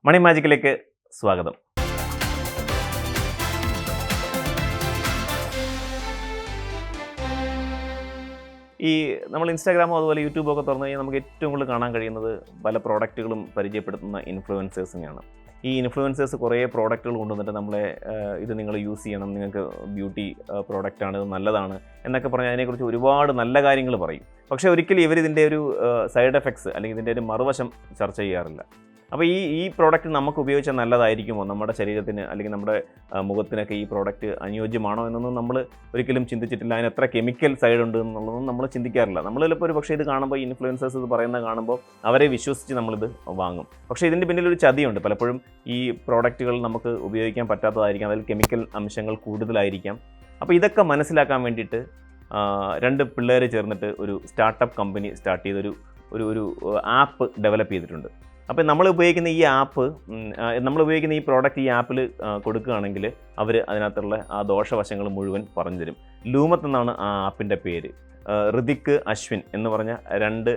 മണി മാജിക്കിലേക്ക് സ്വാഗതം. നമ്മൾ ഇൻസ്റ്റാഗ്രാമോ അതുപോലെ യൂട്യൂബൊക്കെ തുറന്നു കഴിഞ്ഞാൽ നമുക്ക് ഏറ്റവും കൂടുതൽ കാണാൻ കഴിയുന്നത് പല പ്രോഡക്റ്റുകളും പരിചയപ്പെടുത്തുന്ന ഇൻഫ്ലുവൻസേഴ്സിനെയാണ്. ഈ ഇൻഫ്ലുവൻസേഴ്സ് കുറേ പ്രോഡക്റ്റുകൾ കൊണ്ടുവന്നിട്ട് നമ്മളെ ഇത് നിങ്ങൾ യൂസ് ചെയ്യണം, നിങ്ങൾക്ക് ബ്യൂട്ടി പ്രോഡക്റ്റാണ്, ഇത് നല്ലതാണ് എന്നൊക്കെ പറഞ്ഞാൽ അതിനെക്കുറിച്ച് ഒരുപാട് നല്ല കാര്യങ്ങൾ പറയും. പക്ഷേ ഒരിക്കലും ഇവരിതിൻ്റെ ഒരു സൈഡ് എഫക്ട്സ് അല്ലെങ്കിൽ ഇതിൻ്റെ ഒരു മറുവശം ചർച്ച ചെയ്യാറില്ല. അപ്പോൾ ഈ പ്രോഡക്റ്റ് നമുക്ക് ഉപയോഗിച്ചാൽ നല്ലതായിരിക്കുമോ, നമ്മുടെ ശരീരത്തിന് അല്ലെങ്കിൽ നമ്മുടെ മുഖത്തിനൊക്കെ ഈ പ്രോഡക്റ്റ് അനുയോജ്യമാണോ എന്നൊന്നും നമ്മൾ ഒരിക്കലും ചിന്തിച്ചിട്ടില്ല. അതിന് എത്ര കെമിക്കൽ സൈഡ് ഉണ്ട് എന്നുള്ളതൊന്നും നമ്മൾ ചിന്തിക്കാറില്ല. നമ്മൾ ചിലപ്പോൾ ഒരു പക്ഷേ ഇത് കാണുമ്പോൾ ഇൻഫ്ലുവൻസേഴ്സ് ഇത് പറയുന്നത് കാണുമ്പോൾ അവരെ വിശ്വസിച്ച് നമ്മളിത് വാങ്ങും. പക്ഷേ ഇതിൻ്റെ പിന്നിലൊരു ചതിയുണ്ട്. പലപ്പോഴും ഈ പ്രോഡക്റ്റുകൾ നമുക്ക് ഉപയോഗിക്കാൻ പറ്റാത്തതായിരിക്കാം, അതിൽ കെമിക്കൽ അംശങ്ങൾ കൂടുതലായിരിക്കാം. അപ്പോൾ ഇതൊക്കെ മനസ്സിലാക്കാൻ വേണ്ടിയിട്ട് രണ്ട് പിള്ളേർ ചേർന്നിട്ട് ഒരു സ്റ്റാർട്ടപ്പ് കമ്പനി സ്റ്റാർട്ട് ചെയ്തൊരു ഒരു ആപ്പ് ഡെവലപ്പ് ചെയ്തിട്ടുണ്ട്. അപ്പോൾ നമ്മൾ ഉപയോഗിക്കുന്ന ഈ പ്രോഡക്റ്റ് ഈ ആപ്പിൽ കൊടുക്കുകയാണെങ്കിൽ അവർ അതിനകത്തുള്ള ആ ദോഷവശങ്ങൾ മുഴുവൻ പറഞ്ഞു തരും. ലൂമത്ത് എന്നാണ് ആ ആപ്പിൻ്റെ പേര്. ഋതിക്, അശ്വിൻ എന്ന് പറഞ്ഞ രണ്ട്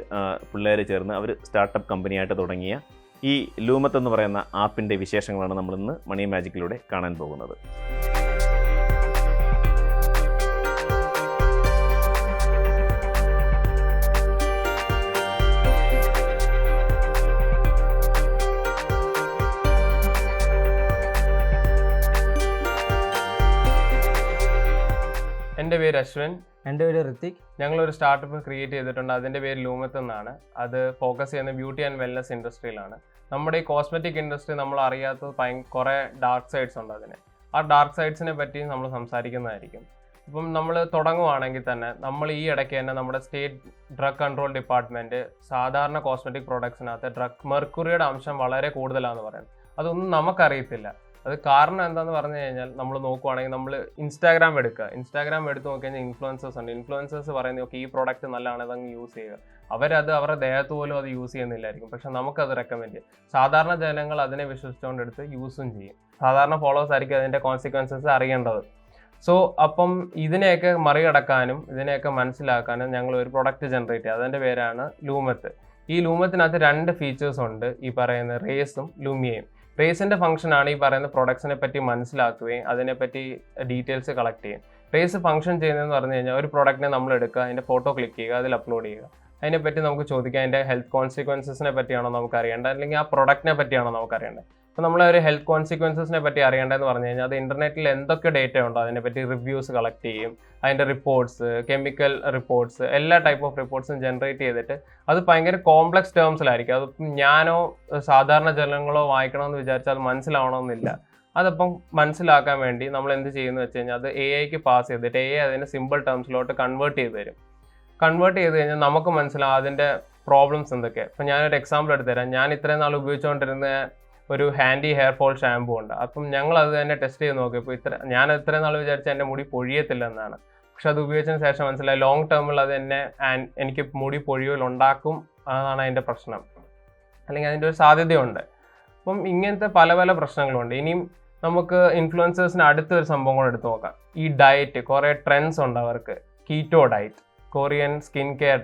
പിള്ളേർ ചേർന്ന് അവർ സ്റ്റാർട്ടപ്പ് കമ്പനിയായിട്ട് തുടങ്ങിയ ഈ ലൂമത്ത് എന്ന് പറയുന്ന ആപ്പിൻ്റെ വിശേഷങ്ങളാണ് നമ്മളിന്ന് മണി മാജിക്കിലൂടെ കാണാൻ പോകുന്നത്. എൻ്റെ പേര് അശ്വിൻ. എൻ്റെ പേര് ഋതിക്. ഞങ്ങളൊരു സ്റ്റാർട്ടപ്പ് ക്രിയേറ്റ് ചെയ്തിട്ടുണ്ട്. അതിൻ്റെ പേര് ലൂമത്ത് എന്നാണ്. അത് ഫോക്കസ് ചെയ്യുന്ന ബ്യൂട്ടി ആൻഡ് വെൽനസ് ഇൻഡസ്ട്രിയിലാണ്. നമ്മുടെ ഈ കോസ്മെറ്റിക് ഇൻഡസ്ട്രി നമ്മൾ അറിയാത്തത് കുറേ ഡാർക്ക് സൈഡ്സ് ഉണ്ട്. ആ ഡാർക്ക് സൈഡ്സിനെ പറ്റി നമ്മൾ സംസാരിക്കുന്നതായിരിക്കും. ഇപ്പം നമ്മൾ തുടങ്ങുവാണെങ്കിൽ തന്നെ നമ്മൾ ഈ ഇടയ്ക്ക് തന്നെ നമ്മുടെ സ്റ്റേറ്റ് ഡ്രഗ് കൺട്രോൾ ഡിപ്പാർട്ട്മെൻറ്റ് സാധാരണ കോസ്മെറ്റിക് പ്രോഡക്ട്സിനകത്ത് മെർക്കുറിയുടെ അംശം വളരെ കൂടുതലാണെന്ന് പറയുന്നത്. അതൊന്നും നമുക്കറിയത്തില്ല. അത് കാരണം എന്താണെന്ന് പറഞ്ഞു കഴിഞ്ഞാൽ നമ്മൾ നോക്കുവാണെങ്കിൽ നമ്മൾ ഇൻസ്റ്റാഗ്രാം എടുത്ത് നോക്കി കഴിഞ്ഞാൽ ഇൻഫ്ലുവൻസേഴ്സ് ഉണ്ട്. ഇൻഫ്ലുവൻസേഴ്സ് പറയുന്നത് ഓക്കെ ഈ പ്രോഡക്റ്റ് നല്ലതാണ്, അതങ്ങ് യൂസ് ചെയ്യുക. അവരത് അവരുടെ ദേഹത്ത് പോലും അത് യൂസ് ചെയ്യുന്നില്ലായിരിക്കും. പക്ഷെ നമുക്കത് റെക്കമെൻഡ് ചെയ്യും. സാധാരണ ജനങ്ങൾ അതിനെ വിശ്വസിച്ചുകൊണ്ടെടുത്ത് യൂസും ചെയ്യും. സാധാരണ ഫോളോവേഴ്സ് ആയിരിക്കും അതിൻ്റെ കോൺസിക്വൻസസ് അറിയേണ്ടത്. സോ അപ്പം ഇതിനെയൊക്കെ മറികടക്കാനും ഇതിനെയൊക്കെ മനസ്സിലാക്കാനും ഞങ്ങൾ ഒരു പ്രൊഡക്റ്റ് ജനറേറ്റ് ചെയ്യുക. അതിൻ്റെ പേരാണ് ലൂമത്ത്. ഈ ലൂമത്തിനകത്ത് രണ്ട് ഫീച്ചേഴ്സ് ഉണ്ട്, ഈ പറയുന്ന റേസും ലുമിയയും. റേസിൻ്റെ ഫംഗ്ഷനാണ് ഈ പറയുന്ന പ്രൊഡക്ട്സിനെ പറ്റി മനസ്സിലാക്കുകയും അതിനെപ്പറ്റി ഡീറ്റെയിൽസ് കളക്ട് ചെയ്യും. റേസ് ഫംഗ്ഷൻ ചെയ്യുന്നതെന്ന് പറഞ്ഞു കഴിഞ്ഞാൽ ഒരു പ്രോഡക്റ്റിനെ നമ്മൾ എടുക്കുക, അതിൻ്റെ ഫോട്ടോ ക്ലിക്ക് ചെയ്യുക, അതിൽ അപ്ലോഡ് ചെയ്യുക. അതിനെപ്പറ്റി നമുക്ക് ചോദിക്കാം അതിൻ്റെ ഹെൽത്ത് കോൺസിക്വൻസസിനെ പറ്റിയാണോ നമുക്ക് അറിയേണ്ടത്, അല്ലെങ്കിൽ ആ പ്രൊഡക്റ്റിനെ പറ്റിയാണോ നമുക്ക് അറിയേണ്ടത്. അപ്പോൾ നമ്മൾ ഒരു ഹെൽത്ത് കോൺസിക്വൻസസിനെ പറ്റി അറിയേണ്ടതെന്ന് പറഞ്ഞു കഴിഞ്ഞാൽ അത് ഇൻ്റർനെറ്റിൽ എന്തൊക്കെ ഡേറ്റ ഉണ്ടോ അതിനെപ്പറ്റി റിവ്യൂസ് കളക്ട് ചെയ്യും. അതിൻ്റെ റിപ്പോർട്ട്സ്, കെമിക്കൽ റിപ്പോർട്ട്സ്, എല്ലാ ടൈപ്പ് ഓഫ് റിപ്പോർട്ട്സും ജനറേറ്റ് ചെയ്തിട്ട് അത് ഭയങ്കര കോംപ്ലക്സ് ടേംസിലായിരിക്കും. അതിപ്പം ഞാനോ സാധാരണ ജനങ്ങളോ വായിക്കണമെന്ന് വിചാരിച്ചാൽ അത് മനസ്സിലാവണമെന്നില്ല. അതപ്പം മനസ്സിലാക്കാൻ വേണ്ടി നമ്മൾ എന്ത് ചെയ്യുന്നു വെച്ച് കഴിഞ്ഞാൽ അത് AI പാസ് ചെയ്തിട്ട് AI അതിൻ്റെ സിമ്പിൾ ടേംസിലോട്ട് കൺവേർട്ട് ചെയ്ത് തരും. കൺവേർട്ട് ചെയ്ത് കഴിഞ്ഞാൽ നമുക്ക് മനസ്സിലാവും അതിൻ്റെ പ്രോബ്ലംസ് എന്തൊക്കെ. ഇപ്പം ഞാനൊരു എക്സാമ്പിൾ എടുത്തുതരാം. ഞാൻ ഇത്രയും നാൾ ഉപയോഗിച്ചുകൊണ്ടിരുന്ന ഒരു ഹാൻഡി ഹെയർ ഫോൾ ഷാമ്പൂ ഉണ്ട്. അപ്പം ഞങ്ങൾ അത് തന്നെ ടെസ്റ്റ് ചെയ്ത് നോക്കിയപ്പോൾ ഞാൻ ഇത്രയും നാൾ വിചാരിച്ച എൻ്റെ മുടി പൊഴിയത്തില്ല എന്നാണ്. പക്ഷെ അത് ഉപയോഗിച്ചതിന് ശേഷം മനസ്സിലായി ലോങ് ടേമിൽ അത് എനിക്ക് മുടി പൊഴിയൽ ഉണ്ടാക്കും, അതാണ് അതിൻ്റെ പ്രശ്നം, അല്ലെങ്കിൽ അതിൻ്റെ ഒരു സാധ്യതയുണ്ട്. അപ്പം ഇങ്ങനത്തെ പല പല പ്രശ്നങ്ങളുണ്ട്. ഇനിയും നമുക്ക് ഇൻഫ്ലുവൻസേഴ്സിന് അടുത്തൊരു സംഭവം കൂടെ എടുത്ത് നോക്കാം. ഈ ഡയറ്റ്, കുറേ ട്രെൻഡ്സ് ഉണ്ട് അവർക്ക്. Keto diet, Korean skin care,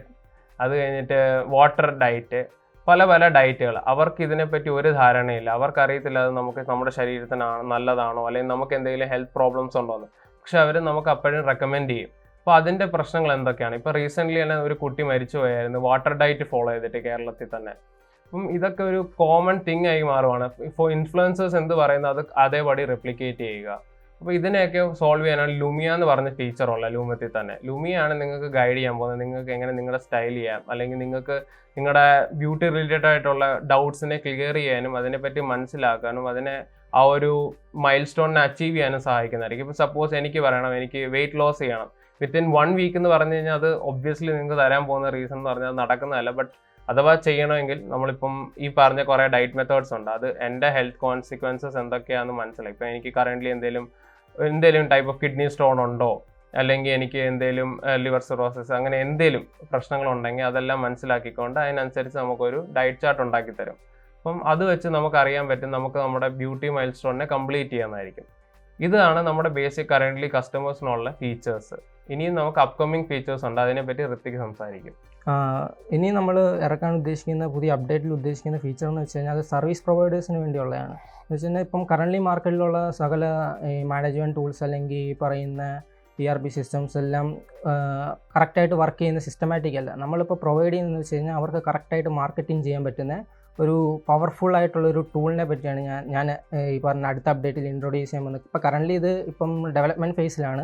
അത് കഴിഞ്ഞിട്ട് വാട്ടർ ഡയറ്റ്, പല പല ഡയറ്റുകൾ. അവർക്ക് ഇതിനെപ്പറ്റി ഒരു ധാരണയില്ല. അവർക്കറിയത്തില്ല അത് നമുക്ക് നമ്മുടെ ശരീരത്തിനാണ് നല്ലതാണോ, അല്ലെങ്കിൽ നമുക്ക് എന്തെങ്കിലും ഹെൽത്ത് പ്രോബ്ലംസ് ഉണ്ടോ എന്ന്. പക്ഷെ അവർ നമുക്ക് അപ്പോഴും റെക്കമെൻഡ് ചെയ്യും. അപ്പോൾ അതിൻ്റെ പ്രശ്നങ്ങൾ എന്തൊക്കെയാണ്? ഇപ്പോൾ റീസെൻ്റ്ലി തന്നെ ഒരു കുട്ടി മരിച്ചു പോയായിരുന്നു വാട്ടർ ഡയറ്റ് ഫോളോ ചെയ്തിട്ട് കേരളത്തിൽ തന്നെ. അപ്പം ഇതൊക്കെ ഒരു കോമൺ തിങ് ആയി മാറുവാണ്. ഇപ്പോൾ ഇൻഫ്ലുവൻസേഴ്സ് എന്ത് പറയുന്നത് അത് അതേപടി റെപ്ലിക്കേറ്റ് ചെയ്യുക. അപ്പോൾ ഇതിനെയൊക്കെ സോൾവ് ചെയ്യാനാണ് ലുമിയ എന്ന് പറഞ്ഞ ഫീച്ചറുള്ള ലൂമത്തിൽ തന്നെ. ലുമിയാണ് നിങ്ങൾക്ക് ഗൈഡ് ചെയ്യാൻ പോകുന്നത്. നിങ്ങൾക്ക് എങ്ങനെ നിങ്ങളുടെ സ്റ്റൈൽ ചെയ്യാം, അല്ലെങ്കിൽ നിങ്ങൾക്ക് നിങ്ങളുടെ ബ്യൂട്ടി റിലേറ്റഡ് ആയിട്ടുള്ള ഡൗട്ട്സിനെ ക്ലിയർ ചെയ്യാനും അതിനെപ്പറ്റി മനസ്സിലാക്കാനും അതിനെ ആ ഒരു മൈൽ സ്റ്റോണിനെ അച്ചീവ് ചെയ്യാനും സഹായിക്കുന്നതായിരിക്കും. ഇപ്പോൾ സപ്പോസ് എനിക്ക് പറയണം എനിക്ക് വെയിറ്റ് ലോസ് ചെയ്യണം വിത്തിൻ 1 വീക്ക് എന്ന് പറഞ്ഞു കഴിഞ്ഞാൽ അത് ഒബ്വിയസ്ലി നിങ്ങൾക്ക് തരാൻ പോകുന്ന റീസൺ എന്ന് പറഞ്ഞാൽ അത് നടക്കുന്നതല്ല. ബട്ട് അഥവാ ചെയ്യണമെങ്കിൽ നമ്മളിപ്പം ഈ പറഞ്ഞ കുറേ ഡയറ്റ് മെത്തേഡ്സ് ഉണ്ട്. അത് എൻ്റെ ഹെൽത്ത് കോൺസിക്വൻസസ് എന്തൊക്കെയാണെന്ന് മനസ്സിലായി. ഇപ്പോൾ എനിക്ക് കറൻ്റ്ലി എന്തെങ്കിലും ടൈപ്പ് ഓഫ് കിഡ്നി സ്റ്റോൺ ഉണ്ടോ, അല്ലെങ്കിൽ എനിക്ക് എന്തെങ്കിലും ലിവർ സിറോസിസ്, അങ്ങനെ എന്തെങ്കിലും പ്രശ്നങ്ങളുണ്ടെങ്കിൽ അതെല്ലാം മനസ്സിലാക്കിക്കൊണ്ട് അതിനനുസരിച്ച് നമുക്കൊരു ഡയറ്റ് ചാർട്ട് ഉണ്ടാക്കി തരും. അപ്പം അത് വെച്ച് നമുക്ക് അറിയാൻ പറ്റും നമുക്ക് നമ്മുടെ ബ്യൂട്ടി മൈൽ സ്റ്റോണിനെ കംപ്ലീറ്റ് ചെയ്യാനായിരിക്കും. ഇതാണ് നമ്മുടെ ബേസിക് കറൻ്റ്ലി കസ്റ്റമേഴ്സിനുള്ള ഫീച്ചേഴ്സ്. ഇനിയും നമുക്ക് അപ്കമിങ് ഫീച്ചേഴ്സ് ഉണ്ട്, അതിനെപ്പറ്റി ഋതിക് സംസാരിക്കും. ഇനി നമ്മൾ ഇറക്കാൻ ഉദ്ദേശിക്കുന്ന പുതിയ അപ്ഡേറ്റിൽ ഉദ്ദേശിക്കുന്ന ഫീച്ചർ എന്ന് വെച്ച് കഴിഞ്ഞാൽ അത് സർവീസ് പ്രൊവൈഡേഴ്സിന് വേണ്ടിയുള്ളതാണ്. എന്ന് വെച്ച് കഴിഞ്ഞാൽ ഇപ്പം കറൻ്റ്ലി മാർക്കറ്റിലുള്ള സകല ഈ മാനേജ്മെൻറ്റ് ടൂൾസ് അല്ലെങ്കിൽ ഈ പറയുന്ന ERP സിസ്റ്റംസ് എല്ലാം കറക്റ്റായിട്ട് വർക്ക് ചെയ്യുന്ന സിസ്റ്റമാറ്റിക് അല്ല. നമ്മളിപ്പോൾ പ്രൊവൈഡ് ചെയ്യുന്നതെന്ന് വെച്ച് കഴിഞ്ഞാൽ അവർക്ക് കറക്റ്റായിട്ട് മാർക്കറ്റിംഗ് ചെയ്യാൻ പറ്റുന്ന ഒരു പവർഫുൾ ആയിട്ടുള്ളൊരു ടൂളിനെ പറ്റിയാണ് ഞാൻ ഈ പറഞ്ഞ അടുത്ത അപ്ഡേറ്റിൽ ഇൻട്രൊഡ്യൂസ് ചെയ്യാൻ വന്നത്. ഇപ്പോൾ കറൻ്റ്ലി ഇത് ഇപ്പം ഡെവലപ്മെൻറ്റ് ഫേസിലാണ്.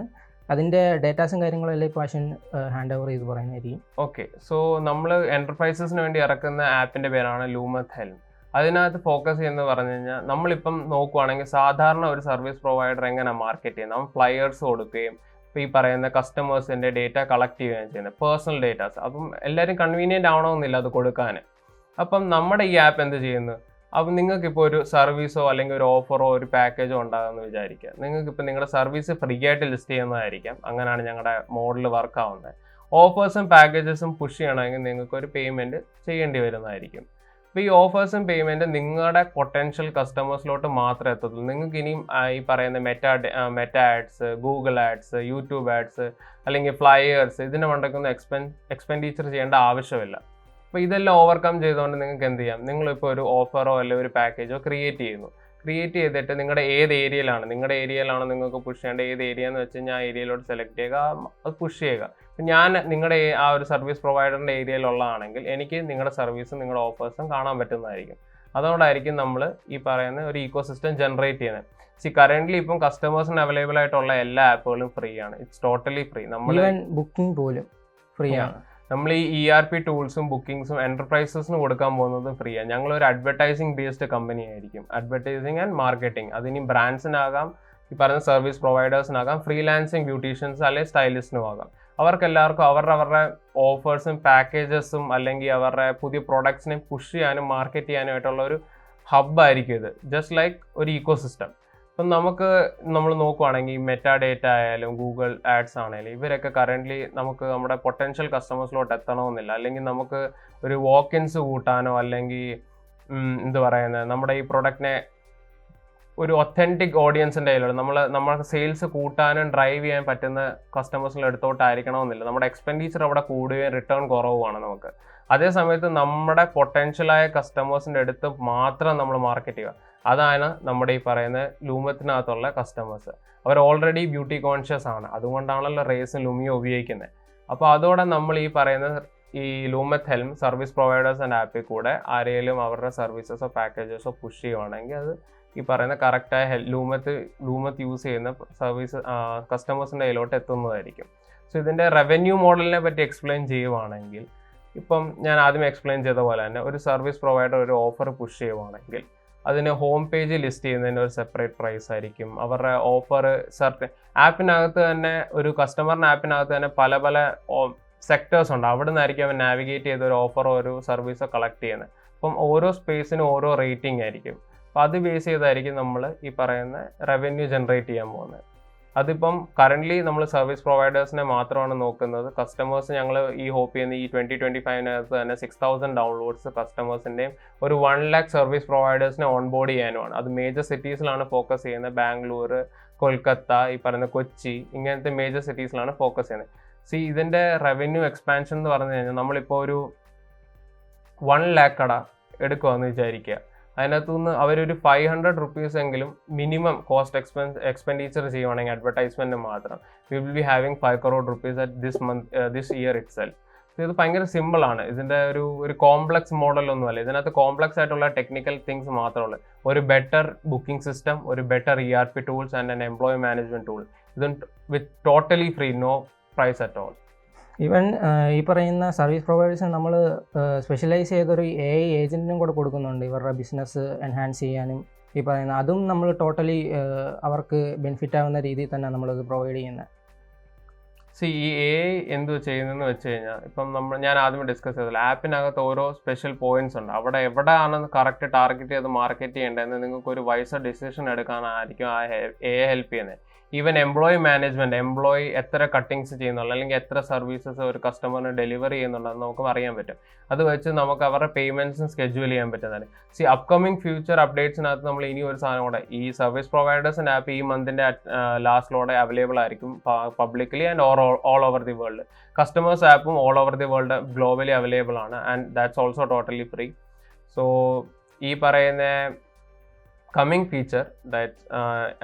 അതിൻ്റെ ഡേറ്റാസും കാര്യങ്ങളെല്ലാം ഇപ്പോൾ അശ്വിൻ ഹാൻഡ് ഓവർ ചെയ്ത് പറയുന്നതായിരിക്കും. ഓക്കെ, സോ നമ്മൾ എൻ്റർപ്രൈസസിന് വേണ്ടി ഇറക്കുന്ന ആപ്പിൻ്റെ പേരാണ് ലൂമത്ത് ഹെൽം. അതിനകത്ത് ഫോക്കസ് ചെയ്യുന്നത് പറഞ്ഞു കഴിഞ്ഞാൽ നമ്മളിപ്പം നോക്കുവാണെങ്കിൽ സാധാരണ ഒരു സർവീസ് പ്രൊവൈഡർ എങ്ങനെ മാർക്കറ്റ് ചെയ്യുന്നത്, നമ്മൾ ഫ്ലയേഴ്സ് കൊടുക്കുകയും ഇപ്പോൾ ഈ പറയുന്ന കസ്റ്റമേഴ്സിൻ്റെ ഡേറ്റ കളക്ട് ചെയ്യുകയാണ് ചെയ്യുന്നത്, പേഴ്സണൽ ഡേറ്റാസ്. അപ്പം എല്ലാവരും കൺവീനിയൻ്റ് ആവണമെന്നില്ല അത് കൊടുക്കാൻ. അപ്പം നമ്മുടെ ഈ ആപ്പ് എന്ത് ചെയ്യുന്നു, അപ്പം നിങ്ങൾക്കിപ്പോൾ ഒരു സർവീസോ അല്ലെങ്കിൽ ഒരു ഓഫറോ ഒരു പാക്കേജോ ഉണ്ടാകുമെന്ന് വിചാരിക്കുക. നിങ്ങൾക്കിപ്പോൾ നിങ്ങളുടെ സർവീസ് ഫ്രീ ആയിട്ട് ലിസ്റ്റ് ചെയ്യുന്നതായിരിക്കാം. അങ്ങനെയാണ് ഞങ്ങളുടെ മോഡൽ വർക്ക് ആവുന്നത്. ഓഫേഴ്സും പാക്കേജസും പുഷ് ചെയ്യണമെങ്കിൽ നിങ്ങൾക്കൊരു പേയ്മെൻറ്റ് ചെയ്യേണ്ടി വരുന്നതായിരിക്കും. അപ്പോൾ ഈ ഓഫേഴ്സും പേയ്മെൻറ്റ് നിങ്ങളുടെ പൊട്ടൻഷ്യൽ കസ്റ്റമേഴ്സിലോട്ട് മാത്രമേ എത്തത്തുള്ളൂ. നിങ്ങൾക്ക് ഇനിയും ഈ പറയുന്ന Meta ads, Google ads, YouTube ads അല്ലെങ്കിൽ ഫ്ലയേഴ്സ് ഇതിനെ മണ്ടക്കൊന്നും എക്സ്പെൻഡിച്ചർ ചെയ്യേണ്ട ആവശ്യമില്ല. അപ്പോൾ ഇതെല്ലാം ഓവർകം ചെയ്തുകൊണ്ട് നിങ്ങൾക്ക് എന്ത് ചെയ്യാം, നിങ്ങളിപ്പോൾ ഒരു ഓഫറോ അല്ലെങ്കിൽ ഒരു പാക്കേജോ ക്രിയേറ്റ് ചെയ്തിട്ട് നിങ്ങളുടെ ഏത് ഏരിയയിലാണ് നിങ്ങൾക്ക് പുഷ് ചെയ്യേണ്ട ഏത് ഏരിയ എന്ന് വെച്ച് കഴിഞ്ഞാൽ ആ ഏരിയയിലോട്ട് സെലക്ട് ചെയ്യുക, അത് പുഷ് ചെയ്യുക. ഞാൻ നിങ്ങളുടെ ആ ഒരു സർവീസ് പ്രൊവൈഡറിൻ്റെ ഏരിയയിലുള്ളതാണെങ്കിൽ എനിക്ക് നിങ്ങളുടെ സർവീസും നിങ്ങളുടെ ഓഫേഴ്സും കാണാൻ പറ്റുന്നതായിരിക്കും. അതുകൊണ്ടായിരിക്കും നമ്മൾ ഈ പറയുന്ന ഒരു ഈക്കോ സിസ്റ്റം ജനറേറ്റ് ചെയ്യുന്നത്. കറൻ്റ്ലി ഇപ്പം കസ്റ്റമേഴ്സിന് അവൈലബിൾ ആയിട്ടുള്ള എല്ലാ ആപ്പുകളും ഫ്രീ ആണ്. It's totally free. നമ്മൾ ബുക്കിംഗ് പോലും ഫ്രീ ആണ്. നമ്മൾ ഈ ERP ടൂൾസും ബുക്കിംഗ്സും എൻ്റർപ്രൈസസിന് കൊടുക്കാൻ പോകുന്നത് ഫ്രീ ആണ്. ഞങ്ങളൊരു അഡ്വർടൈസിങ് ബേസ്ഡ് കമ്പനി ആയിരിക്കും. അഡ്വർടൈസിങ് ആൻഡ് മാർക്കറ്റിംഗ്, അതിനി ബ്രാൻഡ്സിനാകാം, ഈ പറയുന്ന സർവീസ് പ്രൊവൈഡേഴ്സിനാകാം, ഫ്രീലാൻസിങ് ബ്യൂട്ടീഷ്യൻസ് അല്ലെങ്കിൽ സ്റ്റൈലിസ്റ്റിനും ആകാം. അവർക്കെല്ലാവർക്കും അവരുടെ ഓഫേഴ്സും പാക്കേജസും അല്ലെങ്കിൽ അവരുടെ പുതിയ പ്രൊഡക്ട്സിനെ പുഷ് ചെയ്യാനും മാർക്കറ്റ് ചെയ്യാനുമായിട്ടുള്ള ഒരു ഹബ്ബായിരിക്കും ഇത്. ജസ്റ്റ് ലൈക്ക് ഒരു ഈക്കോ സിസ്റ്റം. ഇപ്പം നമ്മൾ നോക്കുവാണെങ്കിൽ മെറ്റ ഡേറ്റ ആയാലും ഗൂഗിൾ ആഡ്സ് ആണെങ്കിലും ഇവരൊക്കെ കറൻ്റ്ലി നമുക്ക് നമ്മുടെ പൊട്ടൻഷ്യൽ കസ്റ്റമേഴ്സിലോട്ട് എത്തണമെന്നില്ല. അല്ലെങ്കിൽ നമുക്ക് ഒരു വാക്കിൻസ് കൂട്ടാനോ അല്ലെങ്കിൽ നമ്മുടെ ഈ പ്രൊഡക്റ്റിനെ ഒരു ഒത്തൻറ്റിക് ഓഡിയൻസിൻ്റെ കയ്യിലുള്ള നമ്മൾക്ക് സെയിൽസ് കൂട്ടാനും ഡ്രൈവ് ചെയ്യാൻ പറ്റുന്ന കസ്റ്റമേഴ്സിൻ്റെ അടുത്തോട്ടായിരിക്കണമെന്നില്ല. നമ്മുടെ എക്സ്പെൻഡിച്ചർ അവിടെ കൂടുകയും റിട്ടേൺ കുറവുമാണ് നമുക്ക്. അതേ സമയത്ത് നമ്മുടെ പൊട്ടൻഷ്യലായ കസ്റ്റമേഴ്സിൻ്റെ അടുത്ത് മാത്രം നമ്മൾ മാർക്കറ്റ് ചെയ്യുക. അതാണ് നമ്മുടെ ഈ പറയുന്ന ലൂമത്തിനകത്തുള്ള കസ്റ്റമേഴ്സ്. അവർ ഓൾറെഡി ബ്യൂട്ടി കോൺഷ്യസ് ആണ്. അതുകൊണ്ടാണല്ലോ റേസും ലുമിയോ ഉപയോഗിക്കുന്നത്. അപ്പോൾ അതോടെ നമ്മൾ ഈ പറയുന്ന ഈ ലൂമത്ത് ഹെൽം സർവീസ് പ്രൊവൈഡേഴ്സ് ആൻഡ് ആപ്പിൽ കൂടെ ആരെങ്കിലും അവരുടെ സർവീസസോ പാക്കേജസോ പുഷ് ചെയ്യുവാണെങ്കിൽ അത് ഈ പറയുന്ന കറക്റ്റായ ലൂമത്ത് യൂസ് ചെയ്യുന്ന സർവീസ് കസ്റ്റമേഴ്സിൻ്റെ കയ്യിലോട്ട് എത്തുന്നതായിരിക്കും. സോ ഇതിൻ്റെ റവന്യൂ മോഡലിനെ പറ്റി എക്സ്പ്ലെയിൻ ചെയ്യുവാണെങ്കിൽ, ഇപ്പം ഞാൻ ആദ്യം എക്സ്പ്ലെയിൻ ചെയ്ത പോലെ തന്നെ ഒരു സർവീസ് പ്രൊവൈഡർ ഒരു ഓഫർ പുഷ് ചെയ്യുവാണെങ്കിൽ അതിന് ഹോം പേജ് ലിസ്റ്റ് ചെയ്യുന്നതിന് ഒരു സെപ്പറേറ്റ് പ്രൈസ് ആയിരിക്കും. അവരുടെ ഓഫർ ആപ്പിനകത്ത് തന്നെ ഒരു കസ്റ്റമറിൻ്റെ ആപ്പിനകത്ത് തന്നെ പല പല സെക്ടേഴ്സ് ഉണ്ട്. അവിടെ നിന്നായിരിക്കും അവൻ നാവിഗേറ്റ് ചെയ്ത ഒരു ഓഫറോ ഒരു സർവീസോ കളക്ട് ചെയ്യുന്നത്. അപ്പം ഓരോ സ്പേസിനും ഓരോ റേറ്റിംഗ് ആയിരിക്കും. അപ്പോൾ അത് ബേസ് ചെയ്തായിരിക്കും നമ്മൾ ഈ പറയുന്ന റവന്യൂ ജനറേറ്റ് ചെയ്യാൻ പോകുന്നത്. അതിപ്പം കറൻ്റ്ലി നമ്മൾ സർവീസ് പ്രൊവൈഡേഴ്സിനെ മാത്രമാണ് നോക്കുന്നത്. കസ്റ്റമേഴ്സ് ഞങ്ങൾ ഈ ഹോപ്പ് ചെയ്യുന്ന ഈ 2025 തന്നെ 6,000 ഡൗൺലോഡ്സ് കസ്റ്റമേഴ്സിൻ്റെയും ഒരു 1 lakh സർവീസ് പ്രൊവൈഡേഴ്സിനെ ഓൺബോർഡ് ചെയ്യാനുമാണ്. അത് മേജർ സിറ്റീസിലാണ് ഫോക്കസ് ചെയ്യുന്നത്. ബാംഗ്ലൂർ, കൊൽക്കത്ത, ഈ പറയുന്ന കൊച്ചി, ഇങ്ങനത്തെ മേജർ സിറ്റീസിലാണ് ഫോക്കസ് ചെയ്യുന്നത്. ഇതിൻ്റെ റവന്യൂ എക്സ്പാൻഷൻ എന്ന് പറഞ്ഞു കഴിഞ്ഞാൽ നമ്മളിപ്പോൾ ഒരു 1 lakh കട എടുക്കുകയെന്ന് വിചാരിക്കുക. അതിനകത്തുനിന്ന് അവരൊരു 500 rupees എങ്കിലും മിനിമം കോസ്റ്റ് എക്സ്പെൻഡിച്ചർ ചെയ്യുവാണെങ്കിൽ അഡ്വർടൈസ്മെൻറ്റ് മാത്രം we will be having 5 crore rupees at this year it self. ഇത് ഭയങ്കര സിമ്പിളാണ്. ഇതിൻ്റെ ഒരു കോംപ്ലക്സ് മോഡലൊന്നുമല്ല. ഇതിനകത്ത് കോംപ്ലക്സ് ആയിട്ടുള്ള ടെക്നിക്കൽ തിങ്സ് മാത്രമേ ഉള്ളൂ. ഒരു ബെറ്റർ ബുക്കിംഗ് സിസ്റ്റം, ഒരു better ERP tools and an employee management tool. ഇത് with totally free, no price at all. Even ഈ പറയുന്ന സർവീസ് പ്രൊവൈഡേഴ്സിന് നമ്മൾ സ്പെഷ്യലൈസ് ചെയ്തൊരു AI ഏജൻറ്റിനും കൂടെ കൊടുക്കുന്നുണ്ട് ഇവരുടെ ബിസിനസ് എൻഹാൻസ് ചെയ്യാനും. ഈ പറയുന്ന അതും നമ്മൾ ടോട്ടലി അവർക്ക് ബെനിഫിറ്റ് ആവുന്ന രീതിയിൽ തന്നെ നമ്മളത് പ്രൊവൈഡ് ചെയ്യുന്നത്. ഈ AI എന്ത് ചെയ്യുന്നതെന്ന് വെച്ച് കഴിഞ്ഞാൽ ഇപ്പം ഞാൻ ആദ്യമേ ഡിസ്കസ് ചെയ്തല്ലോ, ആപ്പിനകത്ത് ഓരോ സ്പെഷ്യൽ പോയിന്റ്സ് ഉണ്ട്. അവിടെ എവിടെയാണ് കറക്റ്റ് ടാർഗറ്റ് ചെയ്ത് മാർക്കറ്റ് ചെയ്യേണ്ടതെന്ന് നിങ്ങൾക്ക് ഒരു വൈസർ ഡിസിഷൻ എടുക്കാനായിരിക്കും ആ AI ഹെൽപ്പ് ചെയ്യുന്നത്. ഈവൻ എംപ്ലോയി മാനേജ്മെൻറ്റ്, എംപ്ലോയി എത്ര കട്ടിങ്സ് ചെയ്യുന്നുള്ളൂ അല്ലെങ്കിൽ എത്ര സർവീസസ് ഒരു കസ്റ്റമറിന് ഡെലിവറി ചെയ്യുന്നുണ്ടെന്ന് നമുക്ക് അറിയാൻ പറ്റും. അത് വെച്ച് നമുക്ക് അവരുടെ പേയ്മെൻറ്റ്സും സ്കെഡ്യൂൾ ചെയ്യാൻ പറ്റുന്നതാണ്. അപ്കമിങ് ഫ്യൂച്ചർ അപ്ഡേറ്റ്സിനകത്ത് നമ്മൾ ഇനി ഒരു സാധനം കൂടെ, ഈ സർവീസ് പ്രൊവൈഡേഴ്സിൻ്റെ ആപ്പ് ഈ മന്തിൻ്റെ ലാസ്റ്റിലൂടെ അവൈലബിൾ ആയിരിക്കും publicly and or all over the world. Customers app all over the world globally available ആണ്, and that's also totally free. So ഈ പറയുന്ന coming feature that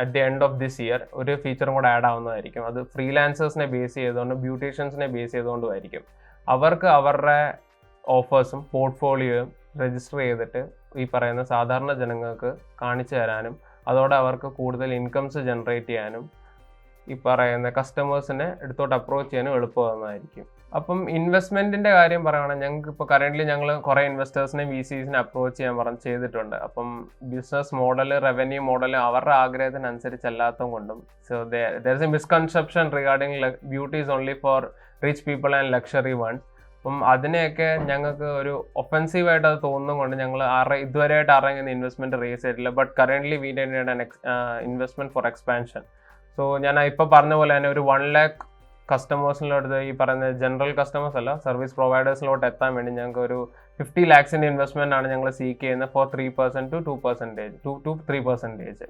at the end of this year ഒരു ഫീച്ചറും കൂടെ add ആവുന്നതായിരിക്കും. അത് ഫ്രീലാൻസേഴ്സിനെ base ചെയ്തുകൊണ്ടും ബ്യൂട്ടീഷ്യൻസിനെ base ചെയ്തുകൊണ്ടും ആയിരിക്കും. അവർക്ക് അവരുടെ ഓഫേഴ്സും പോർട്ട്ഫോളിയോയും register ചെയ്തിട്ട് ഈ പറയുന്ന സാധാരണ ജനങ്ങൾക്ക് കാണിച്ചു തരാനും അതോടെ അവർക്ക് കൂടുതൽ ഇൻകംസ് ജനറേറ്റ് ചെയ്യാനും ഈ പറയുന്ന കസ്റ്റമേഴ്സിനെ എടുത്തോട്ട് അപ്രോച്ച് ചെയ്യാനും എളുപ്പമാകുന്നതായിരിക്കും. അപ്പം ഇൻവെസ്റ്റ്മെൻറ്റിൻ്റെ കാര്യം പറയുകയാണെങ്കിൽ ഞങ്ങൾക്ക് ഇപ്പോൾ കറൻ്റ്ലി ഞങ്ങൾ കുറേ ഇൻവെസ്റ്റേഴ്സിനെ VCസിനെ അപ്രോച്ച് ചെയ്യാൻ ചെയ്തിട്ടുണ്ട്. അപ്പം ബിസിനസ് മോഡൽ, റവന്യൂ മോഡൽ അവരുടെ ആഗ്രഹത്തിനനുസരിച്ചല്ലാത്തതും കൊണ്ടും there is a misconception regarding beauty is only for rich people and luxury ones. അപ്പം അതിനെയൊക്കെ ഞങ്ങൾക്ക് ഒരു ഒഫൻസീവായിട്ട് അത് തോന്നുന്നതുകൊണ്ട് ഞങ്ങൾ ഇതുവരെയായിട്ട് ആരെങ്കിലും ഇൻവെസ്റ്റ്മെൻറ്റ് റേസ് ചെയ്തിട്ടില്ല. But currently we need an investment four expansion. So ഞാൻ ഇപ്പോൾ പറഞ്ഞ പോലെ തന്നെ ഒരു 1 lakh കസ്റ്റമേഴ്സിലോട്ട്, ഈ പറയുന്ന ജനറൽ കസ്റ്റമേഴ്സ് അല്ല, സർവീസ് പ്രൊവൈഡേഴ്സിലോട്ട് എത്താൻ വേണ്ടി ഞങ്ങൾക്ക് ഒരു 50 lakhs ഇൻവെസ്റ്റ്മെൻ്റ് ആണ് ഞങ്ങൾ സീക്ക് ചെയ്യുന്നത് ഫോർ 3% to 2%, 2 to 3%.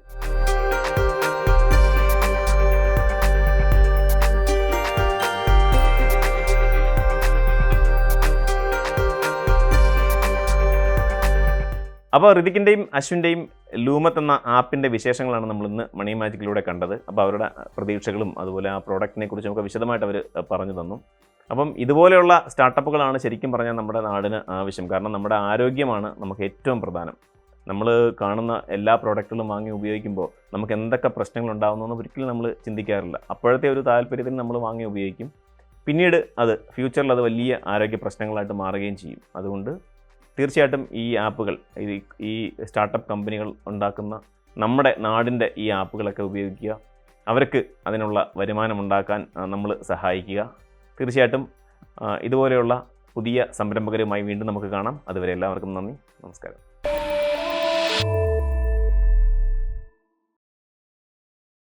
അപ്പോൾ ഋതിക്കിൻ്റെയും അശ്വിൻ്റെയും ലൂമത്ത് എന്ന ആപ്പിൻ്റെ വിശേഷങ്ങളാണ് നമ്മളിന്ന് മണി മാജിക്കിലൂടെ കണ്ടത്. അപ്പോൾ അവരുടെ പ്രതീക്ഷകളും അതുപോലെ ആ പ്രോഡക്റ്റിനെ കുറിച്ച് നമുക്ക് വിശദമായിട്ട് അവർ പറഞ്ഞു തന്നു. അപ്പം ഇതുപോലെയുള്ള സ്റ്റാർട്ടപ്പുകളാണ് ശരിക്കും പറഞ്ഞാൽ നമ്മുടെ നാടിന് ആവശ്യം. കാരണം നമ്മുടെ ആരോഗ്യമാണ് നമുക്ക് ഏറ്റവും പ്രധാനം. നമ്മൾ കാണുന്ന എല്ലാ പ്രോഡക്റ്റുകളും വാങ്ങി ഉപയോഗിക്കുമ്പോൾ നമുക്ക് എന്തൊക്കെ പ്രശ്നങ്ങൾ ഉണ്ടാകുന്നതെന്ന് ഒരിക്കലും നമ്മൾ ചിന്തിക്കാറില്ല. അപ്പോഴത്തെ ഒരു താല്പര്യത്തിന് നമ്മൾ വാങ്ങി ഉപയോഗിക്കും. പിന്നീട് അത് ഫ്യൂച്ചറിൽ അത് വലിയ ആരോഗ്യ പ്രശ്നങ്ങളായിട്ട് മാറുകയും ചെയ്യും. അതുകൊണ്ട് തീർച്ചയായിട്ടും ഈ ആപ്പുകൾ, ഈ സ്റ്റാർട്ടപ്പ് കമ്പനികൾ ഉണ്ടാക്കുന്ന നമ്മുടെ നാടിൻ്റെ ഈ ആപ്പുകളൊക്കെ ഉപയോഗിക്കുക. അവർക്ക് അതിനുള്ള വരുമാനം ഉണ്ടാക്കാൻ നമ്മൾ സഹായിക്കുക. തീർച്ചയായിട്ടും ഇതുപോലെയുള്ള പുതിയ സംരംഭകരുമായി വീണ്ടും നമുക്ക് കാണാം. അതുവരെ എല്ലാവർക്കും നന്ദി, നമസ്കാരം.